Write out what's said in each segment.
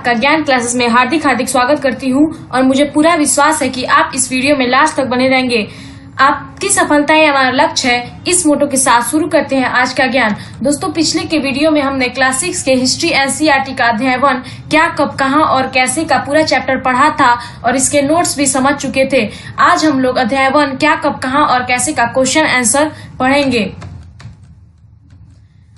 आपका ज्ञान क्लासेस में हार्दिक हार्दिक स्वागत करती हूं और मुझे पूरा विश्वास है कि आप इस वीडियो में लास्ट तक बने रहेंगे। आपकी सफलता ही हमारा लक्ष्य है। इस मोटो के साथ शुरू करते हैं आज का ज्ञान। दोस्तों, पिछले के वीडियो में हमने क्लास 6 के हिस्ट्री एनसीईआरटी का अध्याय 1 क्या कब कहां और कैसे का पूरा चैप्टर पढ़ा था और इसके नोट्स भी समझ चुके थे। आज हम लोग अध्याय 1 क्या कब कहां और कैसे का क्वेश्चन आंसर पढ़ेंगे।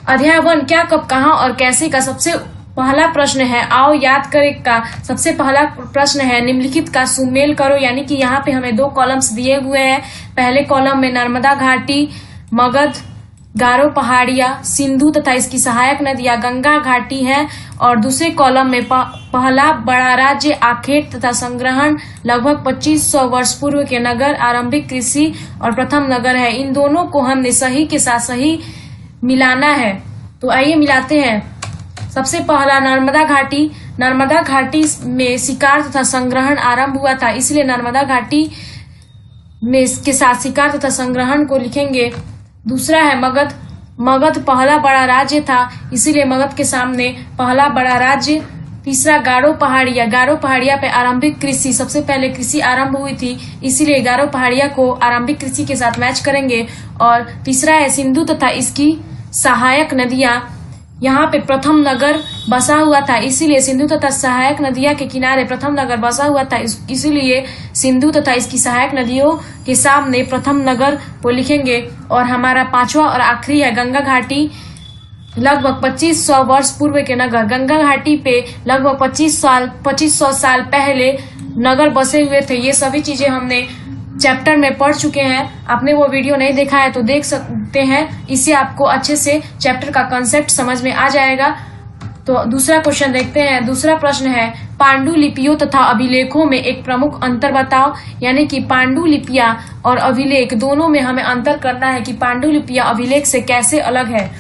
अध्याय 1 क्या कब कहां और कैसे का सबसे पहला प्रश्न है, आओ याद करें का सबसे पहला प्रश्न है, निम्नलिखित का सुमेल करो। यानी कि यहाँ पे हमें 2 कॉलम्स दिए हुए हैं। पहले कॉलम में नर्मदा घाटी, मगध, गारो पहाड़िया, सिंधु तथा इसकी सहायक नदियां गंगा घाटी है और दूसरे कॉलम में पहला बड़ा राज्य आखेट तथा संग्रहण लगभग 2500 वर्ष पूर्व के नगर, आरंभिक कृषि और प्रथम नगर है। इन दोनों को हमने सही के साथ सही मिलाना है। तो आइए मिलाते हैं। सबसे पहला नर्मदा घाटी में शिकार तथा संग्रहण आरंभ हुआ था, इसलिए नर्मदा घाटी में इसके साथ शिकार तथा संग्रहण को लिखेंगे। दूसरा है मगध पहला बड़ा राज्य था, इसीलिए मगध के सामने पहला बड़ा राज्य। तीसरा गारो पहाड़िया पे आरंभिक कृषि, सबसे पहले कृषि आरंभ हुई थी, इसीलिए गारो पहाड़िया को आरंभिक कृषि के साथ मैच करेंगे। और तीसरा है सिंधु तथा इसकी सहायक नदियां, यहाँ पे प्रथम नगर बसा हुआ था, इसीलिए सिंधु तथा सहायक नदियां के किनारे प्रथम नगर बसा हुआ था, इसीलिए सिंधु तथा इसकी सहायक नदियों के सामने प्रथम नगर को लिखेंगे। और हमारा पांचवा और आखिरी है गंगा घाटी, लगभग 2500 वर्ष पूर्व के नगर। गंगा घाटी पे लगभग 2500 साल पहले नगर बसे हुए थे। ये सभी चीजें हमने चैप्टर में पढ़ चुके हैं। आपने वो वीडियो नहीं देखा है तो देख सकते हैं, इससे आपको अच्छे से चैप्टर का कंसेप्ट समझ में आ जाएगा। तो दूसरा क्वेश्चन देखते हैं। दूसरा प्रश्न है, पांडुलिपियों तथा अभिलेखों में एक प्रमुख अंतर बताओ। यानी कि पांडुलिपियां और अभिलेख दोनों में हमें अंतर करना है कि पांडुलिपियां अभिलेख से कैसे अलग है।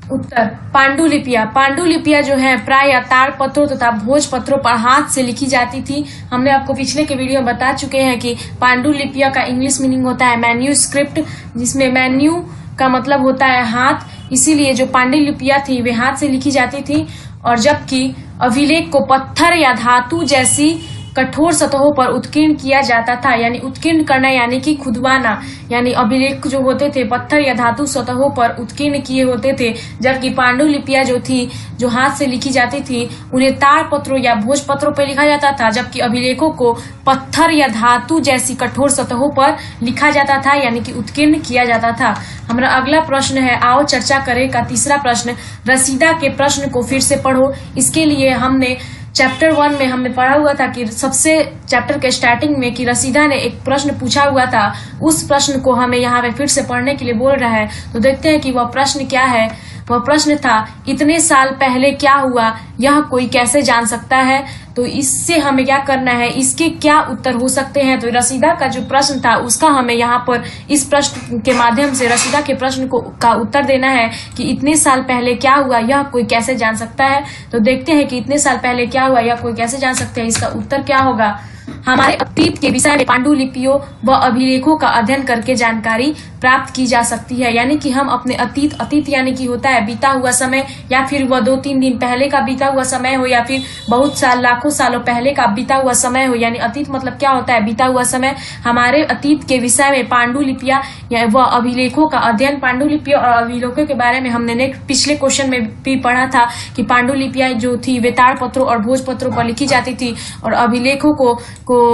उत्तर, पांडुलिपियां जो है प्राय ताड़पत्रों तथा भोजपत्रों पर हाथ से लिखी जाती थी। हमने आपको पिछले के वीडियो में बता चुके हैं कि पांडुलिपियां का इंग्लिश मीनिंग होता है मैन्यूस्क्रिप्ट, जिसमें मैन्यू का मतलब होता है हाथ, इसीलिए जो पांडुलिपियां थी वे हाथ से लिखी जाती थी। और जबकि अभिलेख को पत्थर या धातु जैसी कठोर सतहों पर उत्कीर्ण किया जाता था। यानी उत्कीर्ण करना यानी कि खुदवाना, यानी अभिलेख जो होते थे पत्थर या धातु सतहों पर उत्कीर्ण किए होते थे। जबकि पांडुलिपियां जो थी जो हाथ से लिखी जाती थी उन्हें ताड़पत्रों या भोजपत्रों पर लिखा जाता था, जबकि अभिलेखों को पत्थर या धातु जैसी कठोर सतहों पर लिखा जाता था, यानी कि उत्कीर्ण किया जाता था। हमारा अगला प्रश्न है, आओ चर्चा करें का तीसरा प्रश्न, रसीदा के प्रश्न को फिर से पढ़ो। इसके लिए हमने चैप्टर 1 में हमने पढ़ा हुआ था कि सबसे चैप्टर के स्टार्टिंग में कि रसीदा ने एक प्रश्न पूछा हुआ था, उस प्रश्न को हमें यहाँ पे फिर से पढ़ने के लिए बोल रहा है। तो देखते हैं कि वह प्रश्न क्या है। वह प्रश्न था, इतने साल पहले क्या हुआ यह कोई कैसे जान सकता है। तो इससे हमें क्या करना है, इसके क्या उत्तर हो सकते हैं। तो रसीदा का जो प्रश्न था उसका हमें यहाँ पर इस प्रश्न के माध्यम से रसीदा के प्रश्न का उत्तर देना है कि इतने साल पहले क्या हुआ यह कोई कैसे जान सकता है। तो देखते हैं कि इतने साल पहले क्या हुआ यह कोई कैसे जान सकते हैं। इसका उत्तर क्या होगा, हमारे अतीत के विषय में पांडुलिपियों व अभिलेखों का अध्ययन करके जानकारी प्राप्त की जा सकती है। यानी कि हम अपने अतीत यानी कि होता है बीता हुआ समय, या फिर वह 2-3 दिन पहले का बीता हुआ समय हो, या फिर बहुत साल लाखों सालों पहले का बीता हुआ समय हो। यानी अतीत मतलब क्या होता है, बीता हुआ समय। हमारे अतीत के विषय में पांडुलिपियां व अभिलेखों का अध्ययन, पांडुलिपियों और अभिलेखों के बारे में हमने पिछले क्वेश्चन में भी पढ़ा था कि पांडुलिपियां जो थी वे ताड़पत्रों और भोजपत्रों पर लिखी जाती थी और अभिलेखों को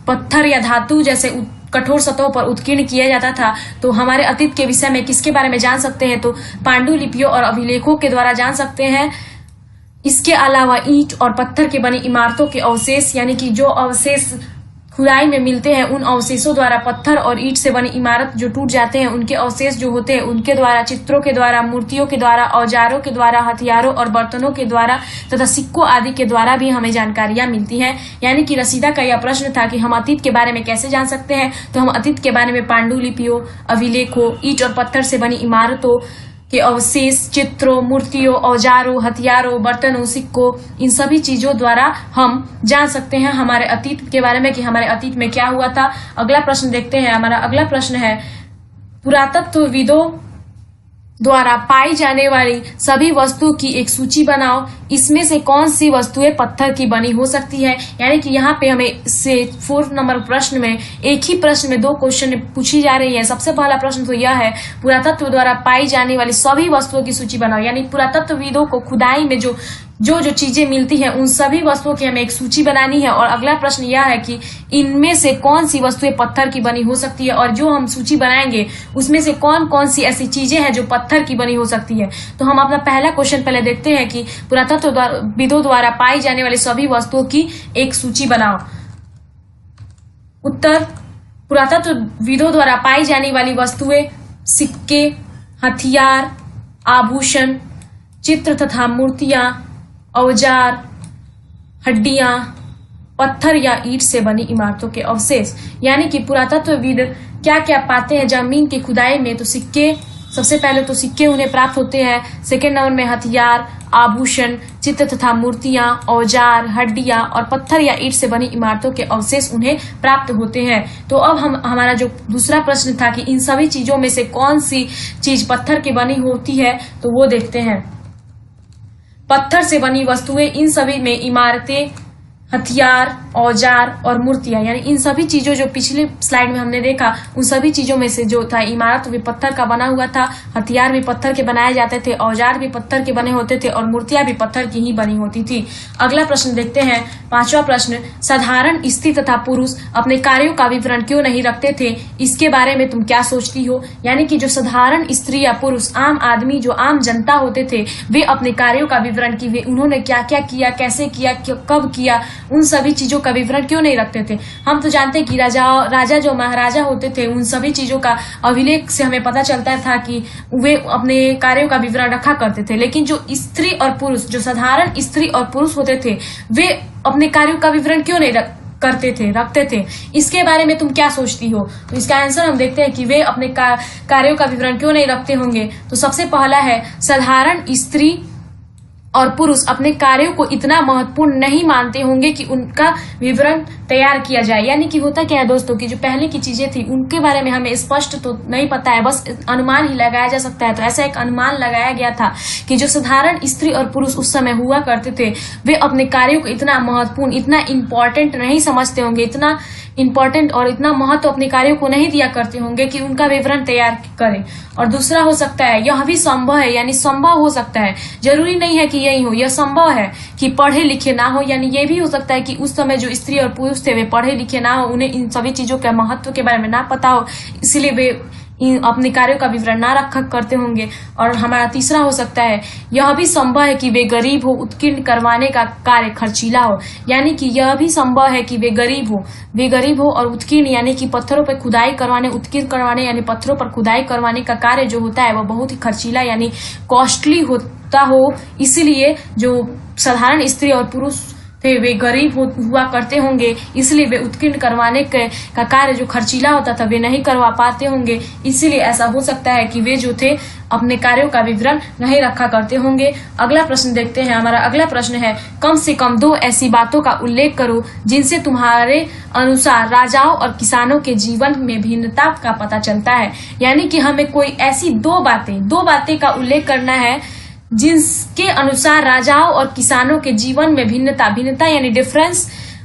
पत्थर या धातु जैसे कठोर सतहों पर उत्कीर्ण किया जाता था। तो हमारे अतीत के विषय में किसके बारे में जान सकते हैं, तो पांडुलिपियों और अभिलेखों के द्वारा जान सकते हैं। इसके अलावा ईंट और पत्थर के बनी इमारतों के अवशेष, यानी कि जो अवशेष खुदाई में मिलते हैं उन अवशेषों द्वारा, पत्थर और ईंट से बनी इमारत जो टूट जाते हैं उनके अवशेष जो होते हैं उनके द्वारा, चित्रों के द्वारा, मूर्तियों के द्वारा, औजारों के द्वारा, हथियारों और बर्तनों के द्वारा तथा सिक्कों आदि के द्वारा भी हमें जानकारियां मिलती हैं। यानी कि रसीदा का यह प्रश्न था कि हम अतीत के बारे में कैसे जान सकते हैं। तो हम अतीत के बारे में पांडुलिपियों, अभिलेखों, ईंट और पत्थर से बनी इमारतों के अवशेष, चित्रों, मूर्तियों, औजारों, हथियारों, बर्तनों, सिक्कों, इन सभी चीजों द्वारा हम जान सकते हैं हमारे अतीत के बारे में कि हमारे अतीत में क्या हुआ था। अगला प्रश्न देखते हैं। हमारा अगला प्रश्न है, पुरातत्वविदों द्वारा पाई जाने वाली सभी वस्तुओं की एक सूची बनाओ। इसमें से कौन सी वस्तुएं पत्थर की बनी हो सकती है। यानी कि यहाँ पे हमें से 4 नंबर प्रश्न में एक ही प्रश्न में 2 क्वेश्चन पूछी जा रही है। सबसे पहला प्रश्न तो यह है, पुरातत्व द्वारा पाई जाने वाली सभी वस्तुओं की सूची बनाओ। यानी पुरातत्वविदों को खुदाई में जो चीजें मिलती हैं उन सभी वस्तुओं की हमें एक सूची बनानी है। और अगला प्रश्न यह है कि इनमें से कौन सी वस्तुएं पत्थर की बनी हो सकती है, और जो हम सूची बनाएंगे उसमें से कौन कौन सी ऐसी चीजें हैं जो पत्थर की बनी हो सकती है। तो हम अपना पहला क्वेश्चन पहले देखते हैं कि पुरातत्वविदों द्वारा पाई जाने वाली सभी वस्तुओं की एक सूची बनाओ। उत्तर, पुरातत्वविदों द्वारा पाई जाने वाली वस्तुएं सिक्के, हथियार, आभूषण, चित्र तथा मूर्तियां, औजार, हड्डियां, पत्थर या ईंट से बनी इमारतों के अवशेष। यानी कि पुरातत्वविद क्या क्या पाते हैं जमीन की खुदाई में। तो सिक्के, सबसे पहले तो सिक्के उन्हें प्राप्त होते हैं। सेकेंड नंबर में हथियार, आभूषण, चित्र तथा मूर्तियां, औजार, हड्डियां और पत्थर या ईंट से बनी इमारतों के अवशेष उन्हें प्राप्त होते हैं। तो अब हमारा जो दूसरा प्रश्न था कि इन सभी चीजों में से कौन सी चीज पत्थर की बनी होती है, तो वो देखते हैं। पत्थर से बनी वस्तुएं, इन सभी में इमारतें, हथियार, औजार और मूर्तियां, यानी इन सभी चीजों जो पिछले स्लाइड में हमने देखा उन सभी चीजों में से जो था, इमारत भी पत्थर का बना हुआ था, हथियार भी पत्थर के बनाए जाते थे, औजार भी पत्थर के बने होते थे और मूर्तियां भी पत्थर की ही बनी होती थी। अगला प्रश्न देखते हैं, 5वां प्रश्न, साधारण स्त्री तथा पुरुष अपने कार्यों का विवरण क्यों नहीं रखते थे, इसके बारे में तुम क्या सोचती हो। यानी कि जो साधारण स्त्री या पुरुष, आम आदमी, जो आम जनता होते थे, वे अपने कार्यों का विवरण की वे उन्होंने क्या क्या किया, कैसे किया, कब किया, उन सभी चीजों का विवरण क्यों नहीं रखते थे। हम तो जानते हैं कि राजा जो महाराजा होते थे उन सभी चीजों का अभिलेख से हमें पता चलता था कि वे अपने कार्यों का विवरण रखा करते थे। लेकिन जो स्त्री और पुरुष, जो साधारण स्त्री और पुरुष होते थे, वे अपने कार्यों का विवरण क्यों नहीं रखते थे। इसके बारे में तुम क्या सोचती हो। तो इसका आंसर हम देखते हैं कि वे अपने कार्यों का विवरण क्यों नहीं रखते होंगे। तो सबसे पहला है, साधारण स्त्री और पुरुष अपने कार्यों को इतना महत्वपूर्ण नहीं मानते होंगे कि उनका विवरण तैयार किया जाए। यानी कि होता क्या है दोस्तों कि जो पहले की चीजें थी उनके बारे में हमें स्पष्ट तो नहीं पता है, बस अनुमान ही लगाया जा सकता है। तो ऐसा एक अनुमान लगाया गया था कि जो साधारण स्त्री और पुरुष उस समय हुआ करते थे, वे अपने कार्यों को इतना महत्वपूर्ण, इतना इम्पोर्टेंट नहीं समझते होंगे, इतना इम्पोर्टेंट और इतना महत्व अपने कार्यों को नहीं दिया करते होंगे कि उनका विवरण तैयार करें। और दूसरा हो सकता है, यह भी संभव है, यानी संभव हो सकता है, जरूरी नहीं है कि यही हो, यह संभव है कि पढ़े लिखे ना हो। यानी ये भी हो सकता है कि उस समय जो स्त्री और पुरुष थे वे पढ़े लिखे ना हो, उन्हें इन सभी चीजों के महत्व के बारे में ना पता हो, इसलिए वे अपने कार्यों का विवरण ना रखा करते होंगे। और हमारा तीसरा हो सकता है, यह भी संभव है कि वे गरीब हो, उत्कीर्ण करवाने का कार्य खर्चीला हो। यानी कि यह भी संभव है कि वे गरीब हो और उत्कीर्ण, यानी कि पत्थरों पर खुदाई करवाने, उत्कीर्ण करवाने यानी पत्थरों पर खुदाई करवाने का कार्य जो होता है वह बहुत ही खर्चीला यानी कॉस्टली होता हो। इसलिए जो साधारण स्त्री और पुरुष थे वे गरीब हुआ करते होंगे, इसलिए वे उत्कीर्ण करवाने का कार्य जो खर्चीला होता था वे नहीं करवा पाते होंगे। इसीलिए ऐसा हो सकता है कि वे जो थे अपने कार्यों का विवरण नहीं रखा करते होंगे। अगला प्रश्न देखते हैं। हमारा अगला प्रश्न है, कम से कम 2 ऐसी बातों का उल्लेख करो जिनसे तुम्हारे अनुसार राजाओं और किसानों के जीवन में भिन्नता का पता चलता है। यानी कि हमें कोई ऐसी 2 बातें का उल्लेख करना है जिसके अनुसार राजाओं और किसानों के जीवन में भिन्नता यानी डिफरेंस,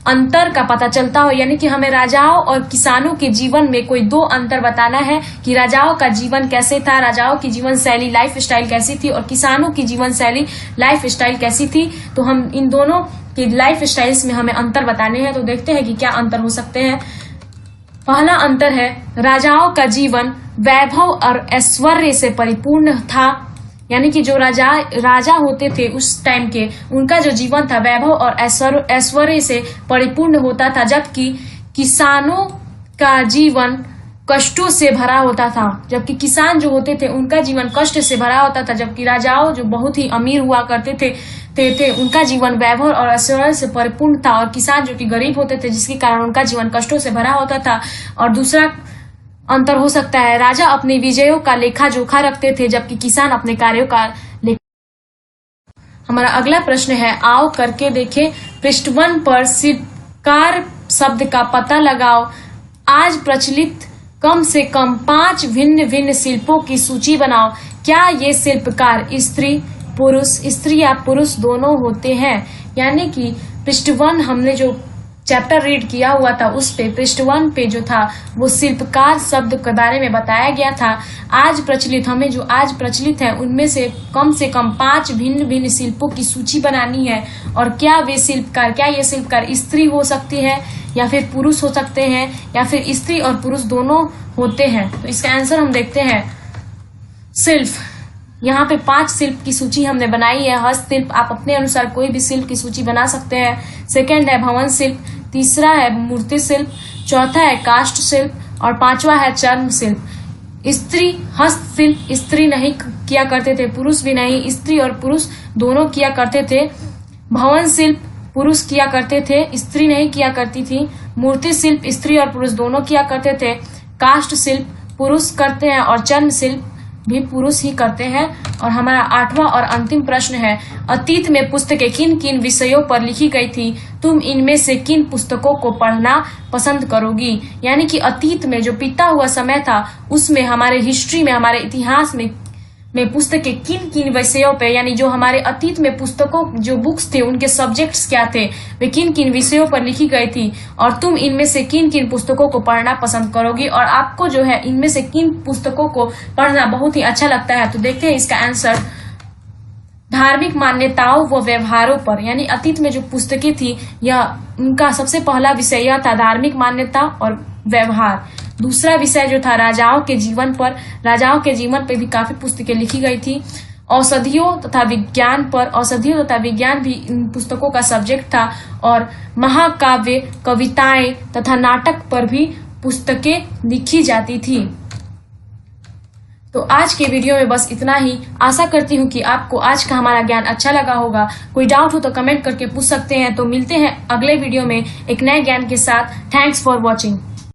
अंतर का पता चलता हो। यानी कि हमें राजाओं और किसानों के जीवन में कोई 2 अंतर बताना है कि राजाओं का जीवन कैसे था, राजाओं की जीवन शैली, लाइफ स्टाइल कैसी थी, और किसानों की जीवन शैली, लाइफ स्टाइल कैसी थी। तो हम इन दोनों की लाइफ स्टाइल्स में हमें अंतर बताने हैं। तो देखते हैं कि क्या अंतर हो सकते हैं। पहला अंतर है, राजाओं का जीवन वैभव और ऐश्वर्य से परिपूर्ण था। यानी कि जो राजा होते थे उस टाइम के, उनका जो जीवन था वैभव और ऐश्वर्य से परिपूर्ण होता था, जबकि किसानों का जीवन कष्टों से भरा होता था। जबकि किसान जो होते थे उनका जीवन कष्ट से भरा होता था, जबकि राजाओं जो बहुत ही अमीर हुआ करते थे उनका जीवन वैभव और ऐश्वर्य से परिपूर्ण था, और किसान जो कि गरीब होते थे जिसके कारण उनका जीवन कष्टों से भरा होता था। और दूसरा अंतर हो सकता है, राजा अपने विजयों का लेखा जोखा रखते थे, जबकि किसान अपने कार्यों का लेखा। हमारा अगला प्रश्न है, आओ करके देखें। पृष्ठ 1 पर शिल्पकार शब्द का पता लगाओ। आज प्रचलित कम से कम 5 भिन्न भिन्न शिल्पों की सूची बनाओ। क्या ये शिल्पकार स्त्री पुरुष, स्त्री या पुरुष दोनों होते हैं? यानी कि पृष्ठ 1 हमने जो चैप्टर रीड किया हुआ था उस पे पृष्ठ 1 पे जो था वो शिल्पकार शब्द के बारे में बताया गया था। आज प्रचलित है उनमें से कम 5 भिन्न भिन्न शिल्पों की सूची बनानी है। और क्या ये शिल्पकार स्त्री हो सकती है या फिर पुरुष हो सकते हैं या फिर स्त्री और पुरुष दोनों होते हैं? तो इसका आंसर हम देखते हैं शिल्प। यहाँ पे 5 शिल्प की सूची हमने बनाई है। हस्तशिल्प, आप अपने अनुसार कोई भी शिल्प की सूची बना सकते हैं। सेकंड है भवन शिल्प, तीसरा है मूर्ति शिल्प, चौथा है काष्ठ शिल्प और 5वां है चर्म शिल्प। हस्तशिल्प स्त्री नहीं किया करते थे, पुरुष भी नहीं, स्त्री और पुरुष दोनों किया करते थे। भवन शिल्प पुरुष किया करते थे, स्त्री नहीं किया करती थी। मूर्ति शिल्प स्त्री और पुरुष दोनों किया करते थे। काष्ठ शिल्प पुरुष करते हैं और चर्म शिल्प भी पुरुष ही करते हैं। और हमारा 8वां और अंतिम प्रश्न है, अतीत में पुस्तकें किन किन विषयों पर लिखी गई थी? तुम इनमें से किन पुस्तकों को पढ़ना पसंद करोगी? यानी कि अतीत में जो बीता हुआ समय था उसमें हमारे हिस्ट्री में, हमारे इतिहास में पुस्तकें किन किन विषयों पे, यानी जो हमारे अतीत में पुस्तकों जो बुक्स थे उनके सब्जेक्ट्स क्या थे, वे किन किन विषयों पर लिखी गई थी और तुम इनमें से किन किन पुस्तकों को पढ़ना पसंद करोगी और आपको जो है इनमें से किन पुस्तकों को पढ़ना बहुत ही अच्छा लगता है। तो देखते हैं इसका आंसर। धार्मिक मान्यताओं व व्यवहारों पर, यानी अतीत में जो पुस्तकें थी यह उनका सबसे पहला विषय यह था धार्मिक मान्यता और व्यवहार। दूसरा विषय जो था राजाओं के जीवन पर, राजाओं के जीवन पर भी काफी पुस्तकें लिखी गई थी। औषधियों तथा विज्ञान पर, औषधियों तथा विज्ञान भी इन पुस्तकों का सब्जेक्ट था। और महाकाव्य, कविताएं तथा नाटक पर भी पुस्तकें लिखी जाती थी। तो आज के वीडियो में बस इतना ही। आशा करती हूँ कि आपको आज का हमारा ज्ञान अच्छा लगा होगा। कोई डाउट हो तो कमेंट करके पूछ सकते हैं। तो मिलते हैं अगले वीडियो में एक नए ज्ञान के साथ। Thanks for watching.